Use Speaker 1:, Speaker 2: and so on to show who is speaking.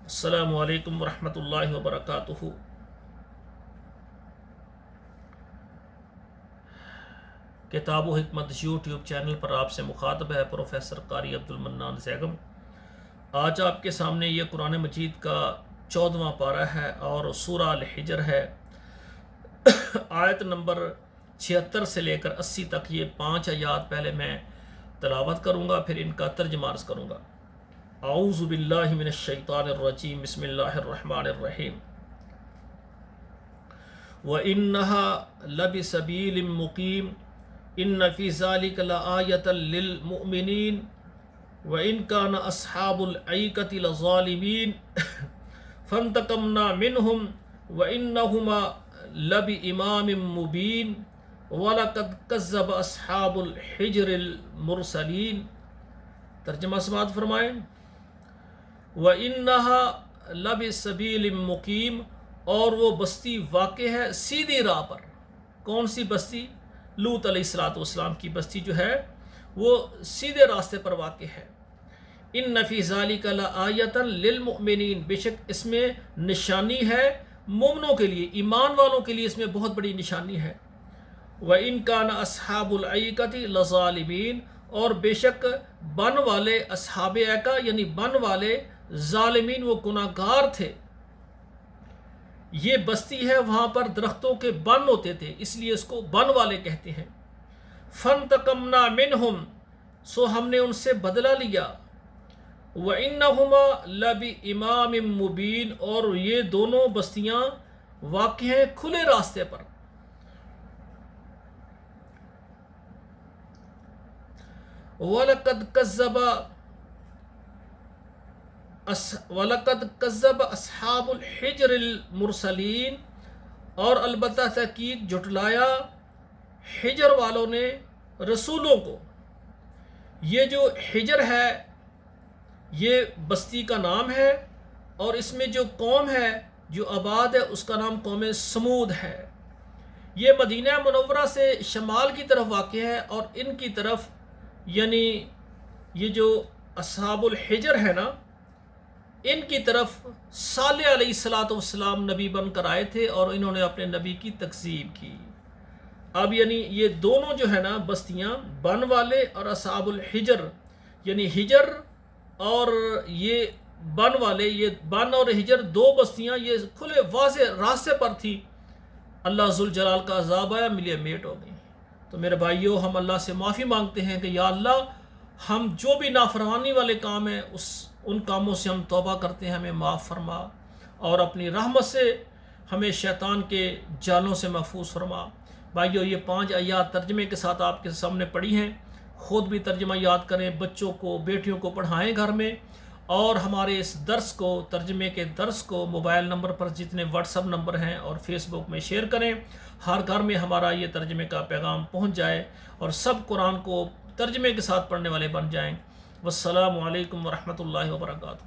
Speaker 1: السلام علیکم ورحمۃ اللہ وبرکاتہ۔ کتاب و حکمت یوٹیوب چینل پر آپ سے مخاطب ہے پروفیسر قاری عبد المنان زیگم۔ آج آپ کے سامنے یہ قرآن مجید کا 14واں پارہ ہے اور سورہ الحجر ہے۔ آیت نمبر 76 سے لے کر 80 تک یہ 5 آیات پہلے میں تلاوت کروں گا، پھر ان کا ترجمہ عرض کروں گا۔ اعوذ باللہ من الشیطان الرجیم، بسم اللہ الرحمن الرحیم۔ وَإِنَّهَا لَبِسَبِيلٍ مُقِيمٍ إِنَّ فِي ذَلِكَ لَآيَةً لِّلْمُؤْمِنِينَ وَإِنْ كَانَ أَصْحَابُ الْأَيْكَةِ لَظَالِمِينَ فَانْتَقَمْنَا مِنْهُمْ وَإِنَّهُمَا لَبِإِمَامٍ مُبِينٍ وَلَقَدْ كَذَّبَ أَصْحَابُ الْحِجْرِ الْمُرْسَلِينَ۔ ترجمہ سماعت فرمائیں۔ وَإِنَّهَا لَبِسَبِيلٍ مُقِيمٍ، اور وہ بستی واقع ہے سیدھی راہ پر۔ کون سی بستی؟ لوط علیہ السلام کی بستی جو ہے وہ سیدھے راستے پر واقع ہے۔ إِنَّ فِي ذَلِكَ لَآيَةً لِّلْمُؤْمِنِينَ، بے شک اس میں نشانی ہے مومنوں کے لیے، ایمان والوں کے لیے اس میں بہت بڑی نشانی ہے۔ وَإِنْ كَانَ أَصْحَابُ الْأَيْكَةِ لَظَالِمِينَ، اور بے شک بن والے اصحاب ایکا یعنی بن والے ظالمین، وہ گناہگار تھے۔ یہ بستی ہے، وہاں پر درختوں کے بن ہوتے تھے، اس لیے اس کو بن والے کہتے ہیں۔ فَانْتَقَمْنَا مِنْهُمْ، سو ہم نے ان سے بدلہ لیا۔ وَإِنَّهُمَا لَبِإِمَامٍ مُبِينٍ، اور یہ دونوں بستیاں واقع ہیں کھلے راستے پر۔ وَلَقَدْ كَذَّبَ أَصْحَابُ الْحِجْرِ الْمُرْسَلِينَ، اور البتہ تحقیق جھٹلایا حجر والوں نے رسولوں کو۔ یہ جو حجر ہے یہ بستی کا نام ہے، اور اس میں جو قوم ہے جو آباد ہے اس کا نام قوم سمود ہے۔ یہ مدینہ منورہ سے شمال کی طرف واقع ہے، اور ان کی طرف یعنی یہ جو اصحاب الحجر ہے نا، ان کی طرف صالح علیہ السلام نبی بن کر آئے تھے، اور انہوں نے اپنے نبی کی تکذیب کی۔ اب یعنی یہ دونوں جو ہے نا بستیاں، بن والے اور اصحاب الحجر، یعنی ہجر اور یہ بن والے، یہ بن اور ہجر دو بستیاں یہ کھلے واضح راستے پر تھی۔ اللہ ذوالجلال کا عذاب آیا، ملیے میٹ ہو گئی۔ تو میرے بھائیوں، ہم اللہ سے معافی مانگتے ہیں کہ یا اللہ، ہم جو بھی نافرمانی والے کام ہیں ان کاموں سے ہم توبہ کرتے ہیں، ہمیں معاف فرما، اور اپنی رحمت سے ہمیں شیطان کے جالوں سے محفوظ فرما۔ بھائیو، یہ 5 آیات ترجمے کے ساتھ آپ کے سامنے پڑھی ہیں، خود بھی ترجمہ یاد کریں، بچوں کو بیٹیوں کو پڑھائیں گھر میں، اور ہمارے اس درس کو، ترجمے کے درس کو موبائل نمبر پر جتنے واٹس اپ نمبر ہیں اور فیس بک میں شیئر کریں، ہر گھر میں ہمارا یہ ترجمے کا پیغام پہنچ جائے اور سب قرآن کو ترجمے کے ساتھ پڑھنے والے بن جائیں۔ والسلام علیکم ورحمۃ اللہ وبرکاتہ۔